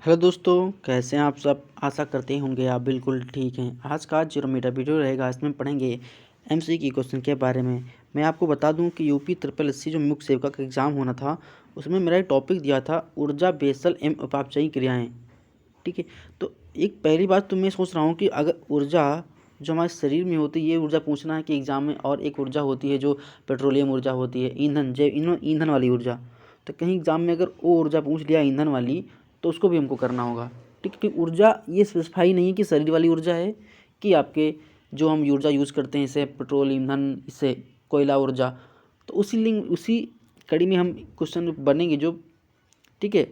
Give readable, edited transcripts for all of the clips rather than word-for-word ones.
Hello दोस्तों, कैसे हैं आप सब। आशा करते होंगे आप बिल्कुल ठीक हैं। आज का जो मेरा वीडियो रहेगा इसमें पढ़ेंगे एमसीक्यू क्वेश्चन के बारे में। मैं आपको बता दूं कि यूपी ट्रिपल एससी जो मुख्य सेवक का एग्ज़ाम होना था उसमें मेरा एक टॉपिक दिया था ऊर्जा बेसल एवं उपापचयी क्रियाएँ। ठीक है, तो एक पहली बात तो मैं सोच रहा हूँ कि अगर ऊर्जा जो हमारे शरीर में होती है ये ऊर्जा पूछना है कि एग्ज़ाम में, और एक ऊर्जा होती है जो पेट्रोलियम ऊर्जा होती है, ईंधन जैव ईंधन वाली ऊर्जा। तो कहीं एग्ज़ाम में अगर वो ऊर्जा पूछ लिया ईंधन वाली तो उसको भी हमको करना होगा। ठीक है, क्योंकि ऊर्जा ये स्पेसिफाई नहीं है कि शरीर वाली ऊर्जा है कि आपके जो हम ऊर्जा यूज़ करते हैं इससे पेट्रोल ईंधन, इससे कोयला ऊर्जा। तो उसी कड़ी में हम क्वेश्चन बनेंगे जो, ठीक है,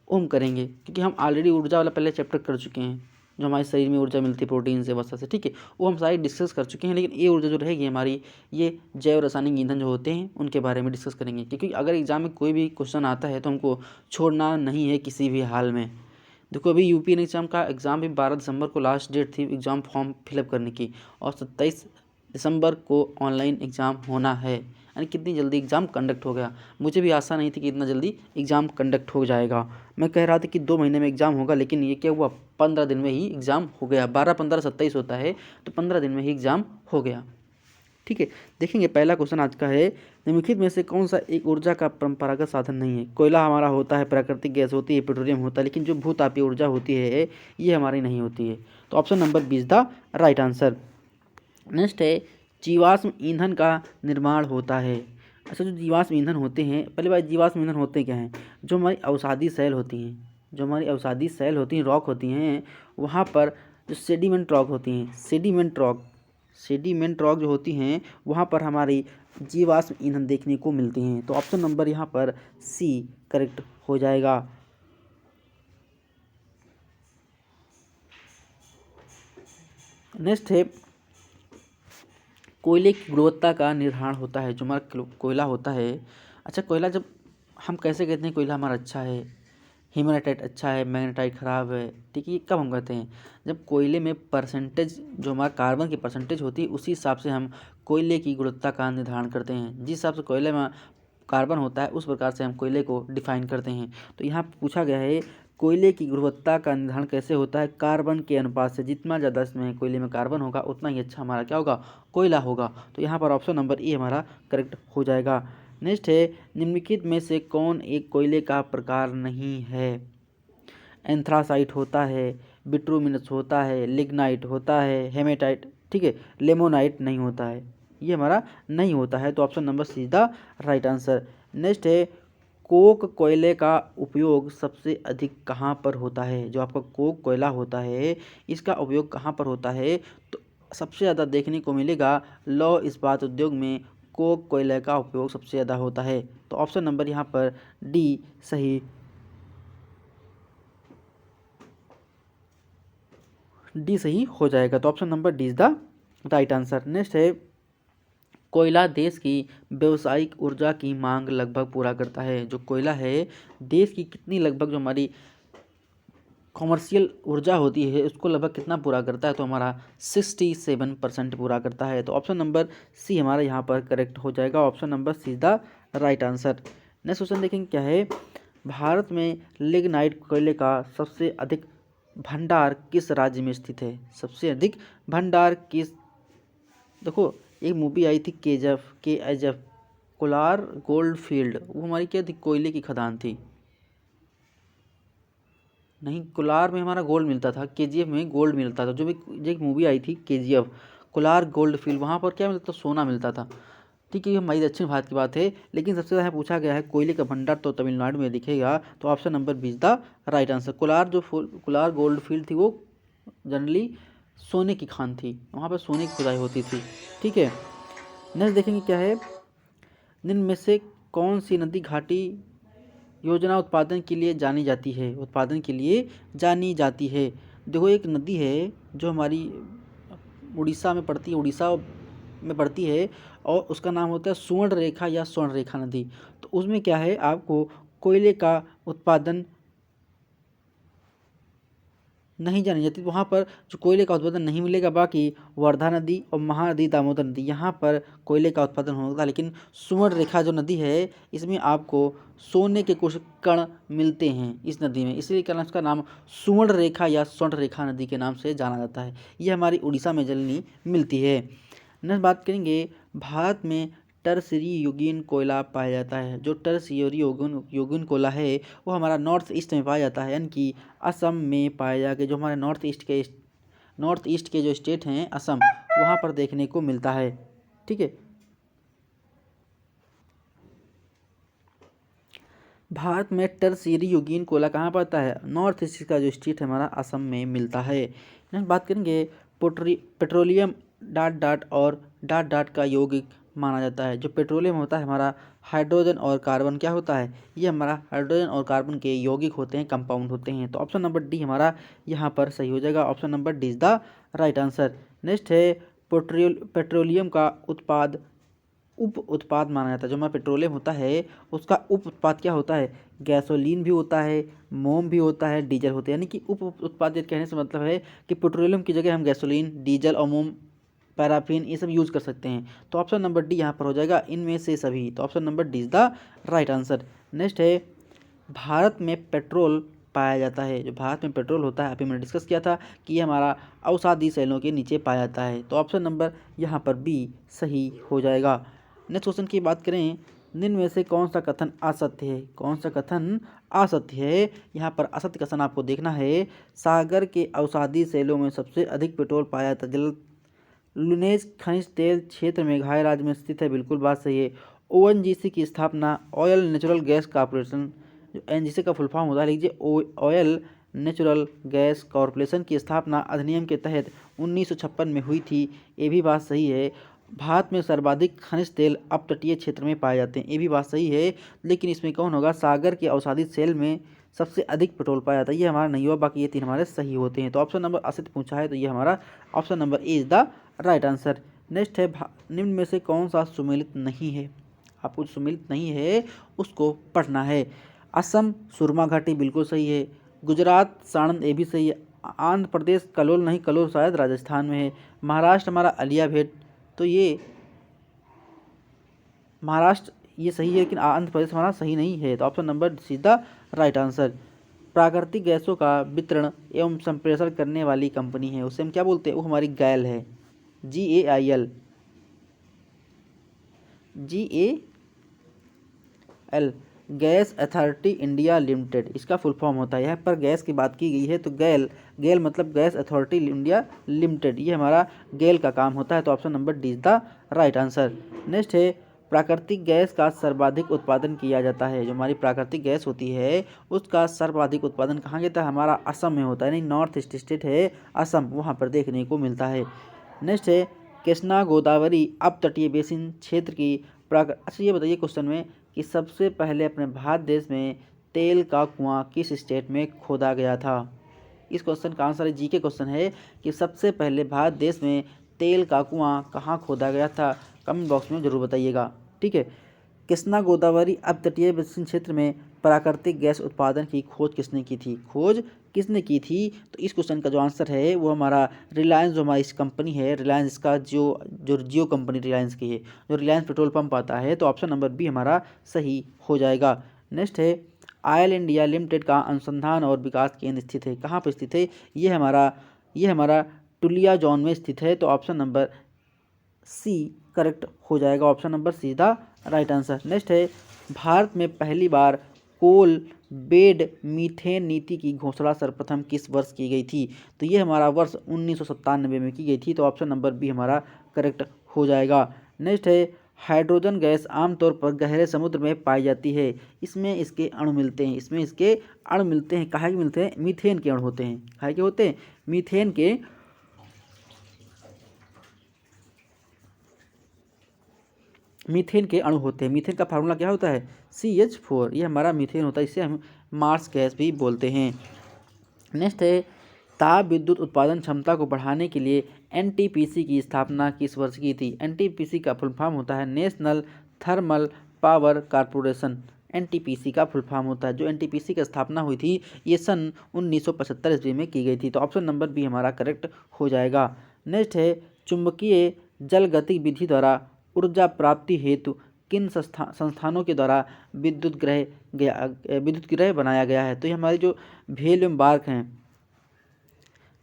वो हम करेंगे क्योंकि हम ऑलरेडी ऊर्जा वाला पहले चैप्टर कर चुके हैं। जो हमारे शरीर में ऊर्जा मिलती है प्रोटीन से, वसा से, ठीक है, वो हम सारी डिस्कस कर चुके हैं। लेकिन ये ऊर्जा जो रहेगी हमारी, ये जैव रासायनिक ईंधन जो होते हैं उनके बारे में डिस्कस करेंगे। क्योंकि अगर एग्जाम में कोई भी क्वेश्चन आता है तो हमको छोड़ना नहीं है किसी भी हाल में। देखो, अभी यूपी एग्जाम का एग्ज़ाम भी 12 दिसंबर को लास्ट डेट थी एग्ज़ाम फॉर्म फिलअप करने की, और 27 दिसंबर को ऑनलाइन एग्ज़ाम होना है। यानी कितनी जल्दी एग्ज़ाम कंडक्ट हो गया। मुझे भी आशा नहीं थी कि इतना जल्दी एग्ज़ाम कंडक्ट हो जाएगा। मैं कह रहा था कि 2 महीने में एग्ज़ाम होगा, लेकिन ये क्या हुआ, 15 दिन में ही एग्ज़ाम हो गया। 12, 15, 27 होता है तो 15 दिन में ही एग्ज़ाम हो गया। ठीक है, देखेंगे पहला क्वेश्चन आज का है, निम्नलिखित में से कौन सा एक ऊर्जा का परंपरागत साधन नहीं है। कोयला हमारा होता है, प्राकृतिक गैस होती है, पेट्रोलियम होता है, लेकिन जो भूतापीय ऊर्जा होती है ये हमारी नहीं होती है। तो option number 20 the right answer. Next है, जीवाश्म ईंधन का निर्माण होता है। अच्छा, जो जीवाश्म ईंधन होते हैं, पहली बात जीवाश्म ईंधन होते क्या हैं, जो हमारी अवसादी सेल होती हैं, जो हमारी अवसादी सेल होती हैं, रॉक होती हैं, वहाँ पर जो सेडिमेंट रॉक होती हैं, सेडिमेंट रॉक जो होती हैं वहाँ पर हमारी जीवाश्म ईंधन देखने को मिलती हैं। तो ऑप्शन नंबर यहाँ पर सी करेक्ट हो जाएगा। नेक्स्ट है, कोयले की गुणवत्ता का निर्धारण होता है। जो हमारा कोयला होता है, अच्छा कोयला जब हम कैसे कहते हैं कोयला हमारा अच्छा है, हीमाटाइट अच्छा है, मैग्नेटाइट ख़राब है, ठीक है, ये कब हम कहते हैं, जब कोयले में परसेंटेज, जो हमारा कार्बन की परसेंटेज होती है उसी हिसाब से हम कोयले की गुणवत्ता का निर्धारण करते हैं। जिस हिसाब से कोयले में कार्बन होता है उस प्रकार से हम कोयले को डिफाइन करते हैं। तो यहाँ पूछा गया है कोयले की गुणवत्ता का निर्धारण कैसे होता है, कार्बन के अनुपात से। जितना ज़्यादा इसमें कोयले में कार्बन होगा उतना ही अच्छा हमारा क्या होगा, कोयला होगा। तो यहाँ पर ऑप्शन नंबर ए हमारा करेक्ट हो जाएगा। नेक्स्ट है, निम्नलिखित में से कौन एक कोयले का प्रकार नहीं है। एंथ्रासाइट होता है, बिट्रूमिनस होता है, लिग्नाइट होता है, हेमेटाइट, ठीक है, लेमोनाइट नहीं होता है, ये हमारा नहीं होता है। तो option number C is the right answer. Next है, कोक कोयले का उपयोग सबसे अधिक कहाँ पर होता है। जो आपका कोक कोयला होता है इसका उपयोग कहाँ पर होता है, तो सबसे ज़्यादा देखने को मिलेगा लौह इस्पात उद्योग में कोक कोयले का उपयोग सबसे ज़्यादा होता है। तो ऑप्शन नंबर यहाँ पर डी सही हो जाएगा। तो option number D is the right answer. Next है, कोयला देश की व्यावसायिक ऊर्जा की मांग लगभग पूरा करता है। जो कोयला है देश की कितनी, लगभग जो हमारी कॉमर्शियल ऊर्जा होती है उसको लगभग कितना पूरा करता है, तो हमारा 67% पूरा करता है। तो ऑप्शन नंबर सी हमारा यहाँ पर करेक्ट हो जाएगा। Option number C is the right answer. Next question देखेंगे क्या है, भारत में लिग्नाइट कोयले का सबसे अधिक भंडार किस राज्य में स्थित है। सबसे अधिक भंडार किस, देखो एक मूवी आई थी KGF, कोलार गोल्ड फील्ड, वो हमारी क्या थी, कोयले की खदान थी। नहीं, कोलार में हमारा गोल्ड मिलता था, KGF में गोल्ड मिलता था। जो एक मूवी आई थी KGF, कोलार गोल्ड फील्ड, वहाँ पर क्या मिलता था, सोना मिलता था। ठीक है, ये हमारी दक्षिण भारत की बात है, लेकिन सबसे ज़्यादा पूछा गया है कोयले का भंडार तो तमिलनाडु में दिखेगा। तो option number 20 the right answer. Kolar gold field थी वो जनरली सोने की खान थी, वहाँ पर सोने की खुदाई होती थी। ठीक है, नेक्स्ट देखेंगे क्या है, निम्न में से कौन सी नदी घाटी योजना उत्पादन के लिए जानी जाती है। देखो एक नदी है जो हमारी उड़ीसा में पड़ती है और उसका नाम होता है सुवर्ण रेखा या स्वर्ण रेखा नदी। तो उसमें क्या है, आपको कोयले का उत्पादन नहीं जानी जाती, वहाँ पर जो कोयले का उत्पादन नहीं मिलेगा। बाकी वर्धा नदी और महानदी, दामोदर नदी, यहाँ पर कोयले का उत्पादन होता है। लेकिन सुवर्ण रेखा जो नदी है, इसमें आपको सोने के कुछ कण मिलते हैं इस नदी में, इसलिए क्या इसका नाम सुवर्ण रेखा या स्वर्ण रेखा नदी के नाम से जाना जाता है। ये हमारी उड़ीसा में जलनी मिलती है। नेक्स्ट बात करेंगे, भारत में टर्सरी युगीन कोयला पाया जाता है। जो टर्सरी युगीन कोयला है वो हमारा नॉर्थ ईस्ट में पाया जाता है, यानी कि असम में पाया जाकर जो हमारे नॉर्थ ईस्ट के जो स्टेट हैं असम, वहाँ पर देखने को मिलता है। ठीक है, भारत में टर्सरी युगीन कोयला कहाँ पाता है? नॉर्थ ईस्ट का जो स्टेट है हमारा असम में मिलता है। नेक्स्ट बात करेंगे, पेट्रोलियम डॉट डॉट और डॉट डॉट का यौगिक माना जाता है। जो पेट्रोलियम होता है हमारा हाइड्रोजन और कार्बन क्या होता है? ये हमारा हाइड्रोजन और कार्बन के यौगिक होते हैं, कंपाउंड होते हैं। तो ऑप्शन नंबर डी हमारा यहाँ पर सही हो जाएगा। Option number D is the right answer. Next है, पेट्रोलियम का उप उत्पाद माना जाता है। जो हमारा पेट्रोलियम होता है उसका उप उत्पाद क्या होता है? गैसोलीन भी होता है, मोम भी होता है, डीजल होता है। यानी कि उप उत्पाद कहने से मतलब है कि पेट्रोलियम की जगह हम गैसोलीन, डीजल और मोम, पैराफिन ये सब यूज़ कर सकते हैं। तो ऑप्शन नंबर डी यहाँ पर हो जाएगा, इनमें से सभी। तो option number D is the right answer. Next है, भारत में पेट्रोल पाया जाता है। जो भारत में पेट्रोल होता है, अभी मैंने डिस्कस किया था कि ये हमारा अवसादी सेलों के नीचे पाया जाता है। तो ऑप्शन नंबर यहाँ पर बी सही हो जाएगा। नेक्स्ट क्वेश्चन की बात करें, निम्न में से कौन सा कथन असत्य है? कौन सा कथन असत्य है? यहाँ पर असत्य कथन आपको देखना है, सागर के अवसादी सेलों में सबसे अधिक पेट्रोल पाया जाता है। जल लुनेज खनिज तेल क्षेत्र मेघालय राज्य में स्थित है, बिल्कुल बात सही है। ओएनजीसी की स्थापना, ऑयल नेचुरल गैस कॉरपोरेशन, जो एनजीसी का फुल फॉर्म होता है, लीजिए ऑयल नेचुरल गैस कॉरपोरेशन की स्थापना अधिनियम के तहत 1956 में हुई थी, ये भी बात सही है। भारत में सर्वाधिक खनिज तेल अपतटीय क्षेत्र में पाए जाते हैं, ये भी बात सही है। लेकिन इसमें कौन होगा? सागर के अवसादी सेल में सबसे अधिक पेट्रोल पाया जाता है, ये हमारा नहीं हुआ। बाकी ये तीन हमारे सही होते हैं। तो ऑप्शन नंबर असत्य पूछा है, तो ये हमारा option number A is the right answer. Next है, निम्न में से कौन सा सुमेलित नहीं है? आपको सुमेलित नहीं है उसको पढ़ना है। असम सुरमा घाटी बिल्कुल सही है। गुजरात साणंद ये भी सही है। आंध्र प्रदेश कलोल नहीं, कलोल शायद राजस्थान में है। महाराष्ट्र हमारा अलिया भेट, तो ये महाराष्ट्र ये सही है, लेकिन आंध्र प्रदेश हमारा सही नहीं है। तो option number see the right answer. प्राकृतिक गैसों का वितरण एवं संप्रेषण करने वाली कंपनी है, उसे हम क्या बोलते हैं? वो हमारी गैल है, GAIL, gas authority India limited, इसका फुल फॉर्म होता है। यहाँ पर गैस की बात की गई है, तो गैल मतलब गैस अथॉरिटी इंडिया लिमिटेड, ये हमारा गैल का काम होता है। तो option number D is the right answer. Next है, प्राकृतिक गैस का सर्वाधिक उत्पादन किया जाता है। जो हमारी प्राकृतिक गैस होती है उसका सर्वाधिक उत्पादन कहाँ किया जाता है? हमारा असम में होता है, यानी नॉर्थ ईस्ट स्टेट है असम, वहाँ पर देखने को मिलता है। नेक्स्ट है, कृष्णा गोदावरी अपतटीय बेसिन क्षेत्र की अच्छा ये बताइए क्वेश्चन में कि सबसे पहले अपने भारत देश में तेल का कुआं किस स्टेट में खोदा गया था? इस क्वेश्चन का आंसर जी के क्वेश्चन है कि सबसे पहले भारत देश में तेल का कुआं कहाँ खोदा गया था? कमेंट बॉक्स में ज़रूर बताइएगा। ठीक है, कृष्णा गोदावरी अपतटीय बेसिन क्षेत्र में प्राकृतिक गैस उत्पादन की खोज किसने की थी? तो इस क्वेश्चन का जो आंसर है वो हमारा रिलायंस, जो हमारी कंपनी है रिलायंस का, जो जियो कंपनी रिलायंस की है, जो रिलायंस पेट्रोल पंप आता है। तो ऑप्शन नंबर बी हमारा सही हो जाएगा। नेक्स्ट है, ऑयल इंडिया लिमिटेड का अनुसंधान और विकास केंद्र स्थित है, कहाँ पर स्थित है? ये हमारा टुलिया जॉन में स्थित है। तो ऑप्शन नंबर सी करेक्ट हो जाएगा। Option number see the right answer. Next है, भारत में पहली बार कोल बेड मीथेन नीति की घोषणा सर्वप्रथम किस वर्ष की गई थी? तो ये हमारा वर्ष 1997 में की गई थी। तो ऑप्शन नंबर बी हमारा करेक्ट हो जाएगा। नेक्स्ट है, हाइड्रोजन गैस आमतौर पर गहरे समुद्र में पाई जाती है, इसमें इसके अणु मिलते हैं, काहे के मिलते हैं? मीथेन के अणु होते हैं। काहे के होते हैं? मीथेन के अणु होते हैं। मीथेन का फार्मूला क्या होता है? CH4, ये हमारा मीथेन होता है, इसे हम मार्स गैस भी बोलते हैं। नेक्स्ट है, ताप विद्युत उत्पादन क्षमता को बढ़ाने के लिए NTPC की स्थापना किस वर्ष की थी? NTPC का फुल फॉर्म होता है national thermal power corporation, NTPC का फुल फॉर्म होता है। जो एनटीपीसी की स्थापना हुई थी ये सन 1975 ईस्वी में की गई थी। तो ऑप्शन नंबर बी हमारा करेक्ट हो जाएगा। नेक्स्ट है चुंबकीय जल गतिविधि द्वारा ऊर्जा प्राप्ति हेतु किन संस्थानों के द्वारा विद्युत ग्रह बनाया गया है। तो ये हमारी जो भेल एवं बार्क हैं,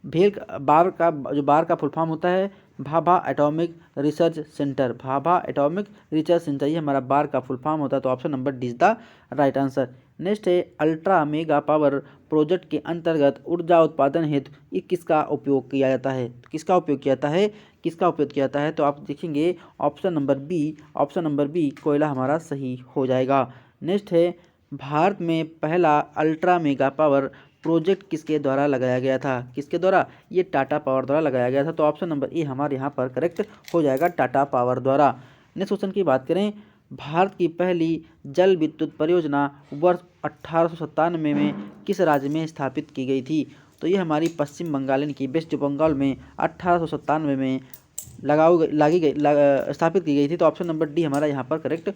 भेल बार का फुल फॉर्म होता है Bhabha atomic research centre. Bhabha atomic research centre ये हमारा बार का फुल फॉर्म होता है। तो option number D is the right answer. Next है अल्ट्रा मेगा पावर प्रोजेक्ट के अंतर्गत ऊर्जा उत्पादन हेतु ये किसका उपयोग किया जाता है। किसका उपयोग किया जाता है, किसका उपयोग किया जाता है। तो आप देखेंगे ऑप्शन नंबर बी कोयला हमारा सही हो जाएगा। नेक्स्ट है भारत में पहला अल्ट्रा मेगा पावर प्रोजेक्ट किसके द्वारा लगाया गया था। किसके द्वारा, ये टाटा पावर द्वारा लगाया गया था। तो ऑप्शन नंबर ए हमारे यहाँ पर करेक्ट हो जाएगा, टाटा पावर द्वारा। नेक्स्ट क्वेश्चन की बात करें, भारत की पहली जल विद्युत परियोजना वर्ष 1897 में किस राज्य में स्थापित की गई थी। तो ये हमारी पश्चिम बंगाल की वेस्ट बंगाल में 1897 में स्थापित की गई थी। तो ऑप्शन नंबर डी हमारा यहाँ पर करेक्ट,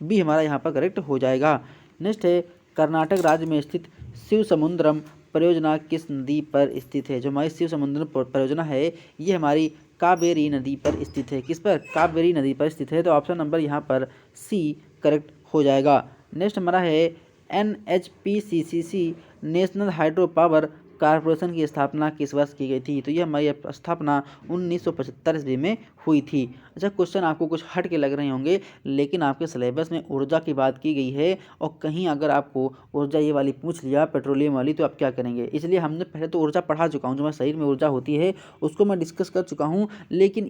बी हमारा यहाँ पर करेक्ट हो जाएगा। नेक्स्ट है कर्नाटक राज्य में स्थित शिव समुद्रम परियोजना किस नदी पर स्थित है। जो हमारी शिव समुद्रम परियोजना है ये हमारी कावेरी नदी पर स्थित है। किस पर, कावेरी नदी पर स्थित है। तो ऑप्शन नंबर यहाँ पर सी करेक्ट हो जाएगा। नेक्स्ट हमारा है NHPCC national hydro power corporation की स्थापना किस वर्ष की गई थी। तो ये हमारी स्थापना 1975 ईस्वी में हुई थी। अच्छा, क्वेश्चन आपको कुछ हट के लग रहे होंगे, लेकिन आपके सिलेबस में ऊर्जा की बात की गई है और कहीं अगर आपको ऊर्जा ये वाली पूछ लिया पेट्रोलियम वाली तो आप क्या करेंगे। इसलिए हमने पहले तो ऊर्जा पढ़ा चुका हूँ, जो हमारे शरीर में ऊर्जा होती है उसको मैं डिस्कस कर चुका हूँ, लेकिन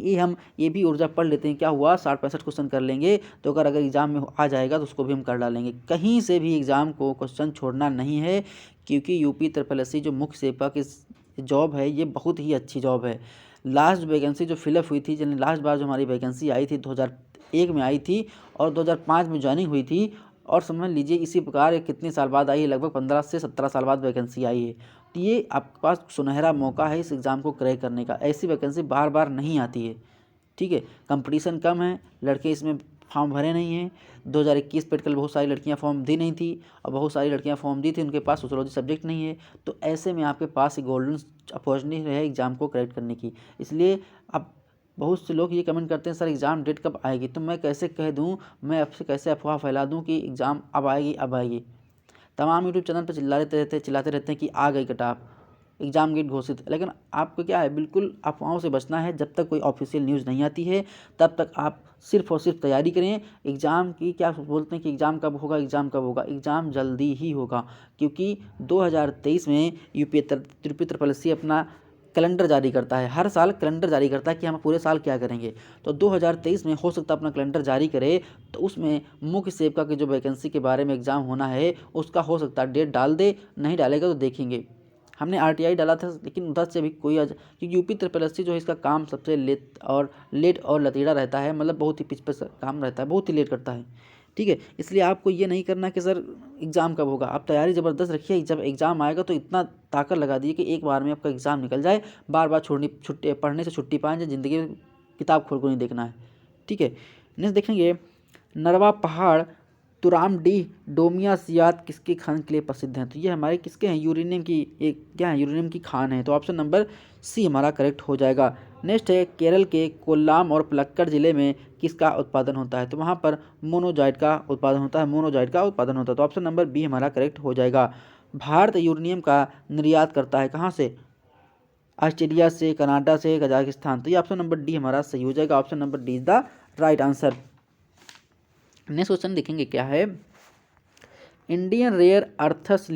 ये भी ऊर्जा पढ़ लेते हैं। क्या हुआ, 60-65 क्वेश्चन कर लेंगे तो अगर एग्जाम में आ जाएगा तो उसको भी हम कर डालेंगे। कहीं से भी एग्जाम को क्वेश्चन छोड़ना नहीं है, क्योंकि यूपी SSSC जो मुख्य सेवक की जॉब है ये बहुत ही अच्छी जॉब है। लास्ट वैकेंसी जो फिलअप हुई थी, यानी लास्ट बार जो हमारी वैकेंसी आई थी 2001 में आई थी और 2005 में ज्वाइनिंग हुई थी, और समझ लीजिए इसी प्रकार ये कितने साल बाद आई है, लगभग 15 से 17 साल बाद वैकेंसी आई है। तो ये आपके पास सुनहरा मौका है इस एग्ज़ाम को क्रैक करने का। ऐसी वैकेंसी बार बार नहीं आती है, ठीक है। कंपटीशन कम है, लड़के इसमें फॉर्म भरे नहीं हैं। 2021 पेड बहुत सारी लड़कियां फॉर्म दी नहीं थी और बहुत सारी लड़कियां फॉर्म दी थी, उनके पास सोशियोलॉजी सब्जेक्ट नहीं है। तो ऐसे में आपके पास गोल्डन अपॉर्चुनिटी है एग्ज़ाम को करेक्ट करने की। इसलिए अब बहुत से लोग ये कमेंट करते हैं सर एग्ज़ाम डेट कब आएगी। तो मैं कैसे कह दूँ, मैं आपसे कैसे अफवाह फैला दूँ कि एग्ज़ाम अब आएगी अब आएगी। तमाम यूट्यूब चैनल पर चिल्लाते रहते हैं कि आ गई कटाप, एग्ज़ाम डेट घोषित, लेकिन आपको क्या है, बिल्कुल अफवाहों से बचना है। जब तक कोई ऑफिशियल न्यूज़ नहीं आती है तब तक आप सिर्फ और सिर्फ तैयारी करें एग्ज़ाम की। क्या बोलते हैं कि एग्ज़ाम कब होगा, एग्ज़ाम कब होगा, एग्ज़ाम जल्दी ही होगा, क्योंकि 2023 में यूपी SSC अपना कैलेंडर जारी करता है। हर साल कैलेंडर जारी करता है कि हम पूरे साल क्या करेंगे। तो 2023 में हो सकता है अपना कैलेंडर जारी करे, तो उसमें मुख्य सेवका की जो वैकेंसी के बारे में एग्ज़ाम होना है उसका हो सकता है डेट डाल दे। नहीं डालेगा तो देखेंगे। हमने RTI डाला था, लेकिन उधर से भी कोई क्योंकि यूपी SSC जो है इसका काम सबसे लेट और लतीड़ा रहता है, मतलब बहुत ही पिच पर काम रहता है, बहुत ही लेट करता है, ठीक है। इसलिए आपको ये नहीं करना कि सर एग्ज़ाम कब होगा, आप तैयारी ज़बरदस्त रखिए। जब एग्ज़ाम आएगा तो इतना ताकत लगा दिए कि एक बार में आपका एग्ज़ाम निकल जाए, बार बार छुट्टी पढ़ने से छुट्टी पाएँ, ज़िंदगी में किताब खोल को नहीं देखना है, ठीक है। नेक्स्ट देखेंगे, नरवा पहाड़ तुरामडीह डोमियासियात किसके खान के लिए प्रसिद्ध हैं। तो ये हमारे किसके हैं, यूरेनियम की, एक क्या है, यूरेनियम की खान है। तो ऑप्शन नंबर सी हमारा करेक्ट हो जाएगा। नेक्स्ट है केरल के कोल्लाम और पलक्कड़ जिले में किसका उत्पादन होता है। तो वहाँ पर मोनोजाइट का उत्पादन होता है। तो ऑप्शन नंबर बी हमारा करेक्ट हो जाएगा। भारत यूरेनियम का निर्यात करता है कहाँ से, ऑस्ट्रेलिया से, कनाडा से, कजाकिस्तान। तो ये ऑप्शन नंबर डी हमारा सही हो जाएगा। Option number D is the right answer. Next question देखेंगे क्या है, इंडियन रेयर अर्थस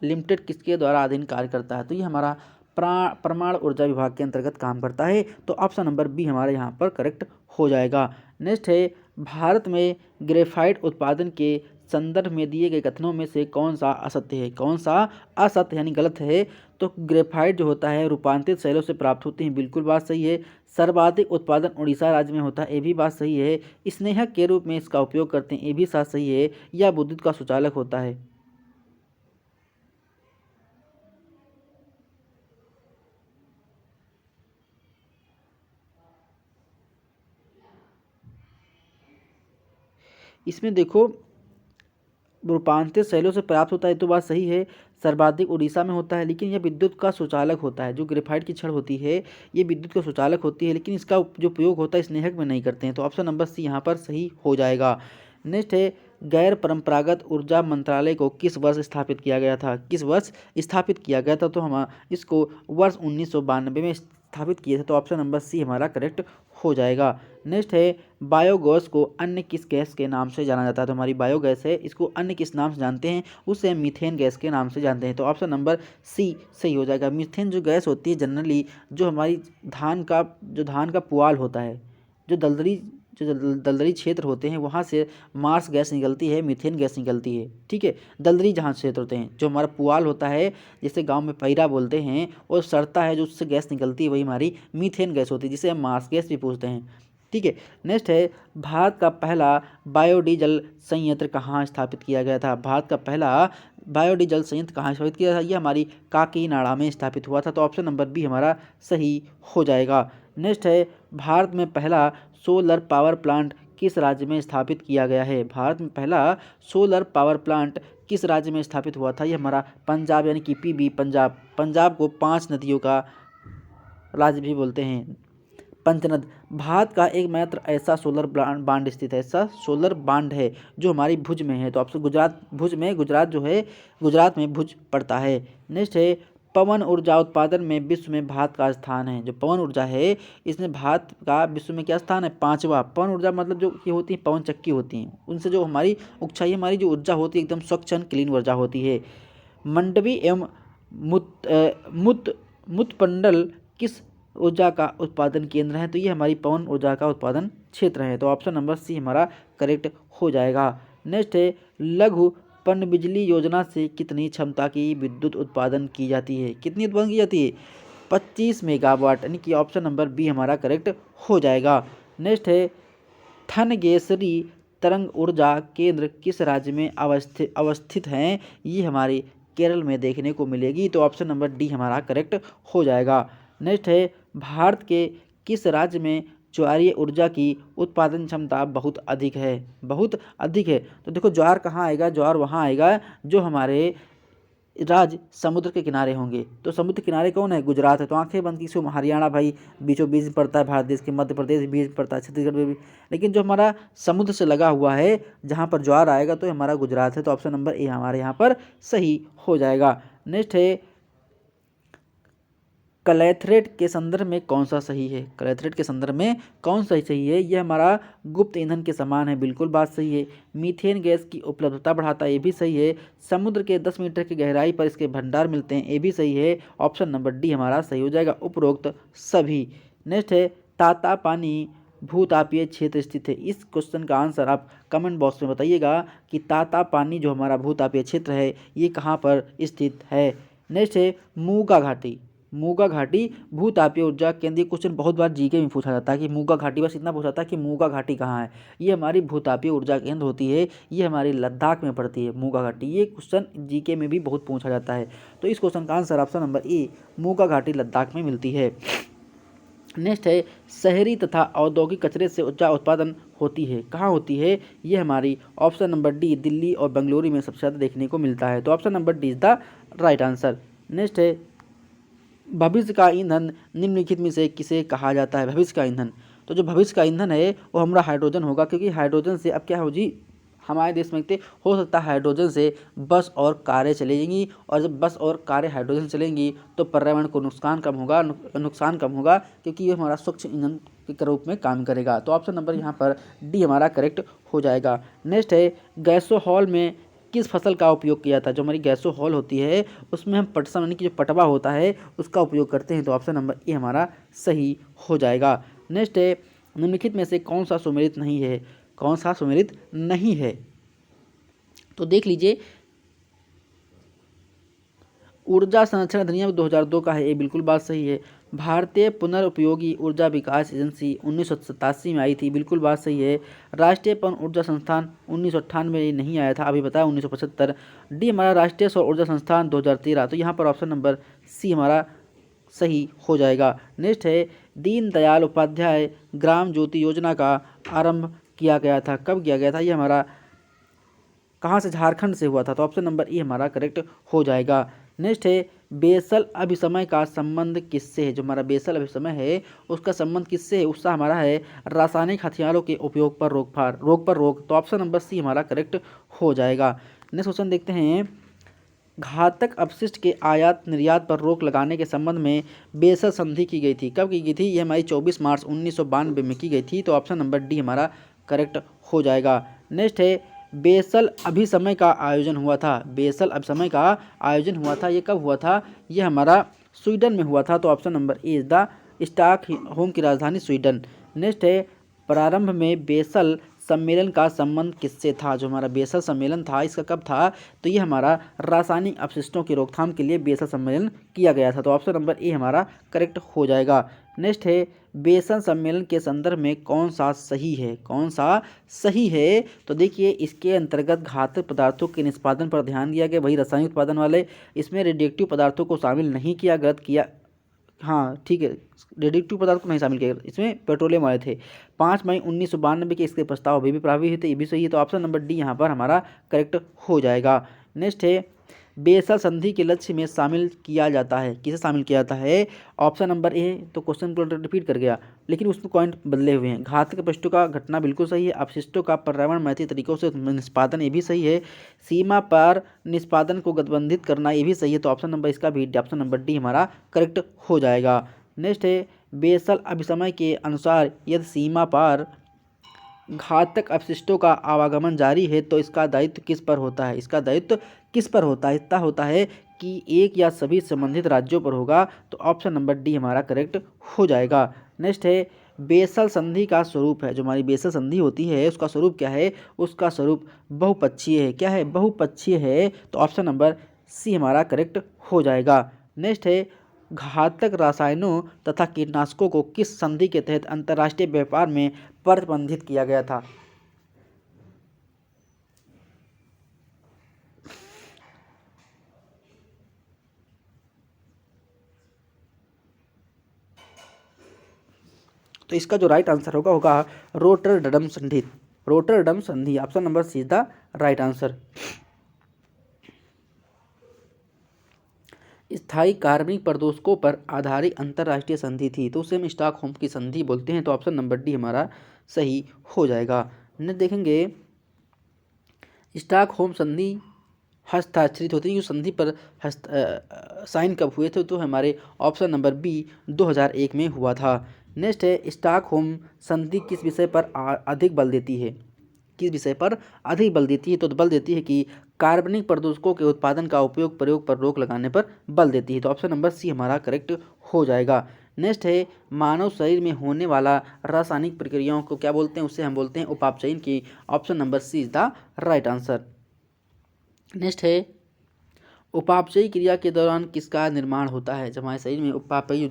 लिमिटेड किसके द्वारा अधीन कार्य करता है। तो ये हमारा परमाणु ऊर्जा विभाग के अंतर्गत काम करता है। तो ऑप्शन नंबर बी हमारे यहाँ पर करेक्ट हो जाएगा। नेक्स्ट है, भारत में ग्रेफाइट उत्पादन के संदर्भ में दिए गए कथनों में से कौन सा असत्य है, कौन सा असत्य यानी गलत है। तो ग्रेफाइट जो होता है रूपांतरित शैलों से प्राप्त होते हैं, बिल्कुल बात सही है। सर्वाधिक उत्पादन उड़ीसा राज्य में होता है, ये भी बात सही है। स्नेहक के रूप में इसका उपयोग करते हैं, ये भी बात सही है। या विद्युत का सुचालक होता है। इसमें देखो रूपांतरित शैलों से प्राप्त होता है, तो बात सही है। सर्वाधिक उड़ीसा में होता है, लेकिन यह विद्युत का सुचालक होता है। जो ग्रेफाइट की छड़ होती है ये विद्युत का सुचालक होती है, लेकिन इसका जो प्रयोग होता है स्नेहक में नहीं करते हैं। तो ऑप्शन नंबर सी यहाँ पर सही हो जाएगा। नेक्स्ट है, गैर परंपरागत ऊर्जा मंत्रालय को किस वर्ष स्थापित किया गया था? किस वर्ष स्थापित किया गया था? तो हम इसको वर्ष 1992 में स्थापित किए थे। तो ऑप्शन नंबर सी हमारा करेक्ट हो जाएगा। नेक्स्ट है, बायोगैस को अन्य किस गैस के नाम से जाना जाता है? तो हमारी बायोगैस है, इसको अन्य किस नाम से जानते हैं? उसे हम मीथेन गैस के नाम से जानते हैं। तो ऑप्शन नंबर सी सही हो जाएगा। मीथेन जो गैस होती है जनरली जो हमारी धान का पुआल होता है, जो दलदली क्षेत्र होते हैं वहाँ से मार्स गैस निकलती है, मीथेन गैस निकलती है। ठीक है, दलदली जहाँ क्षेत्र होते हैं, जो हमारा पुआल होता है जिसे गांव में पैरा बोलते हैं, और सड़ता है जो उससे गैस निकलती है, वही हमारी मीथेन गैस होती है, जिसे हम मार्स गैस भी पूछते हैं। ठीक है। नेक्स्ट है, भारत का पहला बायोडीजल संयंत्र कहाँ स्थापित किया गया था? भारत का पहला बायोडीजल संयंत्र कहाँ स्थापित किया था? ये हमारी काकीनाडा में स्थापित हुआ था। तो ऑप्शन नंबर बी हमारा सही हो जाएगा। नेक्स्ट है, भारत में पहला सोलर पावर प्लांट किस राज्य में स्थापित किया गया है? भारत में पहला सोलर पावर प्लांट किस राज्य में स्थापित हुआ था? ये हमारा पंजाब यानी कि पीबी पंजाब। पंजाब को 5 नदियों का राज्य भी बोलते हैं। पंचनद भारत का एकमात्र ऐसा सोलर बांध स्थित है, ऐसा सोलर बांध है जो हमारी भुज में है। तो आपसे गुजरात जो है, गुजरात में भुज पड़ता है। नेक्स्ट है, पवन ऊर्जा उत्पादन में विश्व में भारत का स्थान है। जो पवन ऊर्जा है इसमें भारत का विश्व में क्या स्थान है? 5वां। पवन ऊर्जा मतलब जो ये होती है पवन चक्की होती हैं, उनसे जो हमारी उक्षाई हमारी जो ऊर्जा होती है एकदम स्वच्छ एंड क्लीन ऊर्जा होती है। मंडवी एवं मुतपंडल किस ऊर्जा का उत्पादन केंद्र है? तो ये हमारी पवन ऊर्जा का उत्पादन क्षेत्र है। तो ऑप्शन नंबर सी हमारा करेक्ट हो जाएगा। नेक्स्ट है, लघु पनबिजली योजना से कितनी क्षमता की विद्युत उत्पादन की जाती है? कितनी उत्पादन की जाती है? 25 मेगावाट, यानी कि ऑप्शन नंबर बी हमारा करेक्ट हो जाएगा। नेक्स्ट है, थनगेसरी तरंग ऊर्जा केंद्र किस राज्य में अवस्थित हैं? ये हमारे केरल में देखने को मिलेगी। तो ऑप्शन नंबर डी हमारा करेक्ट हो जाएगा। नेक्स्ट है, भारत के किस राज्य में ज्वारीय ऊर्जा की उत्पादन क्षमता बहुत अधिक है? बहुत अधिक है। तो देखो ज्वार कहाँ आएगा? ज्वार वहाँ आएगा जो हमारे राज्य समुद्र के किनारे होंगे। तो समुद्र किनारे कौन है? गुजरात है। तो आंखें बंद की, सो हरियाणा भाई बीचों बीच पड़ता है भारत देश के, मध्य प्रदेश बीच पड़ता है, छत्तीसगढ़ में भी, लेकिन जो हमारा समुद्र से लगा हुआ है जहाँ पर ज्वार आएगा तो हमारा गुजरात है। तो ऑप्शन नंबर ए हमारे यहाँ पर सही हो जाएगा। नेक्स्ट है, क्लैथरेट के संदर्भ में कौन सा सही है? क्लैथरेट के संदर्भ में कौन सा सही है? यह हमारा गुप्त ईंधन के समान है, बिल्कुल बात सही है। मीथेन गैस की उपलब्धता बढ़ाता है, ये भी सही है। समुद्र के 10 मीटर की गहराई पर इसके भंडार मिलते हैं, ये भी सही है। ऑप्शन नंबर डी हमारा सही हो जाएगा, उपरोक्त सभी। नेक्स्ट है, ताता पानी भूतापीय क्षेत्र स्थित है। इस क्वेश्चन का आंसर आप कमेंट बॉक्स में बताइएगा कि ताता पानी जो हमारा भूतापीय क्षेत्र है ये कहाँ पर स्थित है। नेक्स्ट है, मूगा घाटी। मूगा घाटी भूतापीय ऊर्जा केंद्र। क्वेश्चन बहुत बार जीके में पूछा जाता है कि मूगा घाटी, बस इतना पूछा था कि मूगा घाटी कहाँ है। ये हमारी भूतापीय ऊर्जा केंद्र होती है, ये हमारी लद्दाख में पड़ती है मूगा घाटी। ये क्वेश्चन जीके में भी बहुत पूछा जाता है। तो इस क्वेश्चन का answer option number A Muga घाटी लद्दाख में मिलती है। नेक्स्ट है, शहरी तथा औद्योगिक कचरे से ऊर्जा उत्पादन होती है, कहाँ होती है? ये हमारी ऑप्शन नंबर डी दिल्ली और बेंगलुरु में सबसे ज़्यादा देखने को मिलता है। तो option number D is the right answer. Next है, भविष्य का ईंधन निम्नलिखित में से किसे कहा जाता है? भविष्य का ईंधन, तो जो भविष्य का ईंधन है वो हमारा हाइड्रोजन होगा, क्योंकि हाइड्रोजन से अब क्या हो जी, हमारे देश में हो सकता है हाइड्रोजन से बस और कारें चलेंगी, और जब बस और कारें हाइड्रोजन चलेंगी तो पर्यावरण को नुकसान कम होगा, क्योंकि ये हमारा स्वच्छ ईंधन के रूप में काम करेगा। तो ऑप्शन नंबर यहाँ पर डी हमारा करेक्ट हो जाएगा। नेक्स्ट है, गैसो हॉल में किस फसल का उपयोग किया था? जो हमारी गैसो हॉल होती है उसमें हम पटसन यानी कि जो पटवा होता है उसका उपयोग करते हैं। तो ऑप्शन नंबर ए हमारा सही हो जाएगा। नेक्स्ट है, निम्नलिखित में से कौन सा सुमेलित नहीं है? कौन सा सुमेलित नहीं है? तो देख लीजिए, ऊर्जा संरक्षण अधिनियम 2002 का है, ये बिल्कुल बात सही है। भारतीय पुनर्उपयोगी ऊर्जा विकास एजेंसी 1987 में आई थी, बिल्कुल बात सही है। राष्ट्रीय पवन ऊर्जा संस्थान 1998 में नहीं आया था, अभी बताया 1975। डी हमारा राष्ट्रीय सौर ऊर्जा संस्थान 2013। तो यहाँ पर ऑप्शन नंबर सी हमारा सही हो जाएगा। नेक्स्ट है, दीनदयाल उपाध्याय ग्राम ज्योति योजना का आरंभ किया गया था, कब किया गया था? ये हमारा कहाँ से, झारखंड से हुआ था, तो ऑप्शन नंबर ए हमारा करेक्ट हो जाएगा। नेक्स्ट है बेसल अभिसमय का संबंध किससे है। जो हमारा बेसल अभिसमय है उसका संबंध किससे है, उसका हमारा है रासायनिक हथियारों के उपयोग पर रोक, तो ऑप्शन नंबर सी हमारा करेक्ट हो जाएगा। नेक्स्ट क्वेश्चन देखते हैं, घातक अपशिष्ट के आयात निर्यात पर रोक लगाने के संबंध में बेसल संधि की गई थी। कब की गई थी, ये हमारी 24 मार्च 1992 में की गई थी, तो ऑप्शन नंबर डी हमारा करेक्ट हो जाएगा। नेक्स्ट है बेसल अभिसमय का आयोजन हुआ था। बेसल अभिसमय का आयोजन हुआ था, ये कब हुआ था, ये हमारा स्वीडन में हुआ था, तो option number A is the Stockholm की राजधानी स्वीडन। नेक्स्ट है प्रारंभ में बेसल सम्मेलन का संबंध किससे था। जो हमारा बेसल सम्मेलन था इसका कब था, तो ये हमारा रासायनिक अपशिष्टों की रोकथाम के लिए बेसल सम्मेलन किया गया था, तो ऑप्शन नंबर ए हमारा करेक्ट हो जाएगा। नेक्स्ट है बेसल सम्मेलन के संदर्भ में कौन सा सही है, कौन सा सही है, तो देखिए इसके अंतर्गत घातक पदार्थों के निष्पादन पर ध्यान दिया गया, वही रासायनिक उत्पादन वाले, इसमें रेडिएक्टिव पदार्थों को शामिल नहीं किया, गलत किया, हाँ ठीक है, रेडिएक्टिव पदार्थ को नहीं शामिल किया, इसमें पेट्रोलियम वाले थे। 5 मई 1992 के इसके प्रस्ताव अभी भी प्रभावी थे, ये भी सही है, तो ऑप्शन नंबर डी यहाँ पर हमारा करेक्ट हो जाएगा। नेक्स्ट है बेसल संधि के लक्ष्य में शामिल किया जाता है, किसे शामिल किया जाता है, ऑप्शन नंबर ए, तो क्वेश्चन को रिपीट कर गया लेकिन उसमें पॉइंट बदले हुए हैं। घातक अपशिष्टों का घटना बिल्कुल सही है, अपशिष्टों का पर्यावरण मैत्री तरीकों से निष्पादन, ये भी सही है, सीमा पर निष्पादन को प्रतिबंधित करना, ये भी सही है, तो ऑप्शन नंबर इसका भी ऑप्शन नंबर डी हमारा करेक्ट हो जाएगा। नेक्स्ट है बेसल अभिसमय के अनुसार यदि सीमा पर घातक अपशिष्टों का आवागमन जारी है तो इसका दायित्व किस पर होता है, इसका दायित्व किस पर होता है, इतना होता है कि एक या सभी संबंधित राज्यों पर होगा, तो ऑप्शन नंबर डी हमारा करेक्ट हो जाएगा। नेक्स्ट है बेसल संधि का स्वरूप है। जो हमारी बेसल संधि होती है उसका स्वरूप क्या है, उसका स्वरूप बहुपक्षीय है, क्या है, बहुपक्षीय है, तो ऑप्शन नंबर सी हमारा करेक्ट हो जाएगा। नेक्स्ट है घातक रसायनों तथा कीटनाशकों को किस संधि के तहत अंतर्राष्ट्रीय व्यापार में प्रतिबंधित किया गया था। तो इसका जो राइट आंसर होगा रोटरडम संधि, रोटरडम संधि, option number C is the right answer. स्थायी कार्बनिक प्रदूषकों पर आधारित अंतर्राष्ट्रीय संधि थी, तो उसे हम स्टॉकहोम की संधि बोलते हैं, तो ऑप्शन नंबर डी हमारा सही हो जाएगा। नेक्स्ट देखेंगे स्टॉकहोम संधि हस्ताक्षरित होती है, जो संधि पर साइन कब हुए थे, तो हमारे ऑप्शन नंबर बी 2001 में हुआ था। नेक्स्ट है स्टॉकहोम संधि किस विषय पर अधिक बल देती है, किस विषय पर अधिक बल देती है, तो बल देती है कि कार्बनिक प्रदूषकों के उत्पादन का उपयोग प्रयोग पर रोक लगाने पर बल देती है, तो ऑप्शन नंबर सी हमारा करेक्ट हो जाएगा। नेक्स्ट है मानव शरीर में होने वाला रासायनिक प्रक्रियाओं को क्या बोलते हैं, उससे हम बोलते हैं उपापचयन की, option number C is the right answer. Next है उपापचयी क्रिया के दौरान किसका निर्माण होता है। जब हमारे शरीर में उपापचयी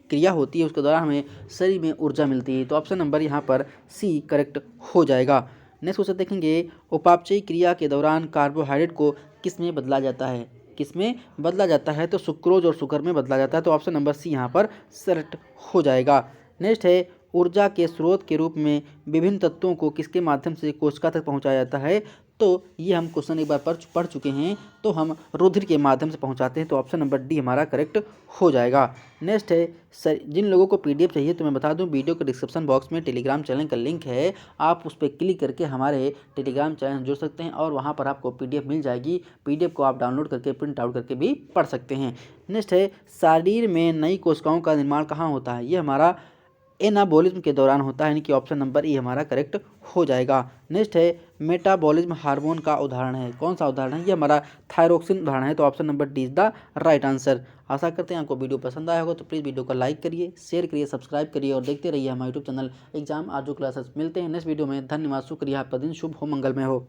क्रिया होती है उसके दौरान हमें शरीर में ऊर्जा मिलती है, तो ऑप्शन नंबर यहाँ पर सी करेक्ट हो जाएगा। नेक्स्ट क्वेश्चन देखेंगे उपापचयी क्रिया के दौरान कार्बोहाइड्रेट को किस में बदला जाता है, किस में बदला जाता है, तो सुक्रोज और शुगर में बदला जाता है, तो ऑप्शन नंबर सी यहाँ पर सेलेक्ट हो जाएगा। नेक्स्ट है ऊर्जा के स्रोत के रूप में विभिन्न तत्वों को किसके माध्यम से कोशिका तक पहुँचाया जाता है, तो ये हम क्वेश्चन एक बार पढ़ चुके हैं, तो हम रुधिर के माध्यम से पहुंचाते हैं, तो ऑप्शन नंबर डी हमारा करेक्ट हो जाएगा। नेक्स्ट है जिन लोगों को पीडीएफ चाहिए तो मैं बता दूं वीडियो के डिस्क्रिप्शन बॉक्स में टेलीग्राम चैनल का लिंक है, आप उस पर क्लिक करके हमारे टेलीग्राम चैनल जुड़ सकते हैं और वहां पर आपको पीडीएफ मिल जाएगी, पीडीएफ को आप डाउनलोड करके प्रिंट आउट करके भी पढ़ सकते हैं। नेक्स्ट है शरीर में नई कोशिकाओं का निर्माण कहाँ होता है, ये हमारा एनाबॉलिज्म के दौरान होता है, यानी कि ऑप्शन नंबर ई हमारा करेक्ट हो जाएगा। नेक्स्ट है मेटाबॉलिज्म हार्मोन का उदाहरण है, कौन सा उदाहरण है, ये हमारा थायरोक्सिन उदाहरण है, तो option number D is the right answer. आशा करते हैं आपको वीडियो पसंद आया होगा, तो प्लीज़ वीडियो को लाइक करिए, शेयर करिए, सब्सक्राइब करिए और देखते रहिए हमारे यूट्यूब चैनल एग्जाम आजू क्लासेस। मिलते हैं नेक्स्ट वीडियो में, धन्यवाद, शुक्रिया, आपका दिन शुभ हो, मंगलमय हो।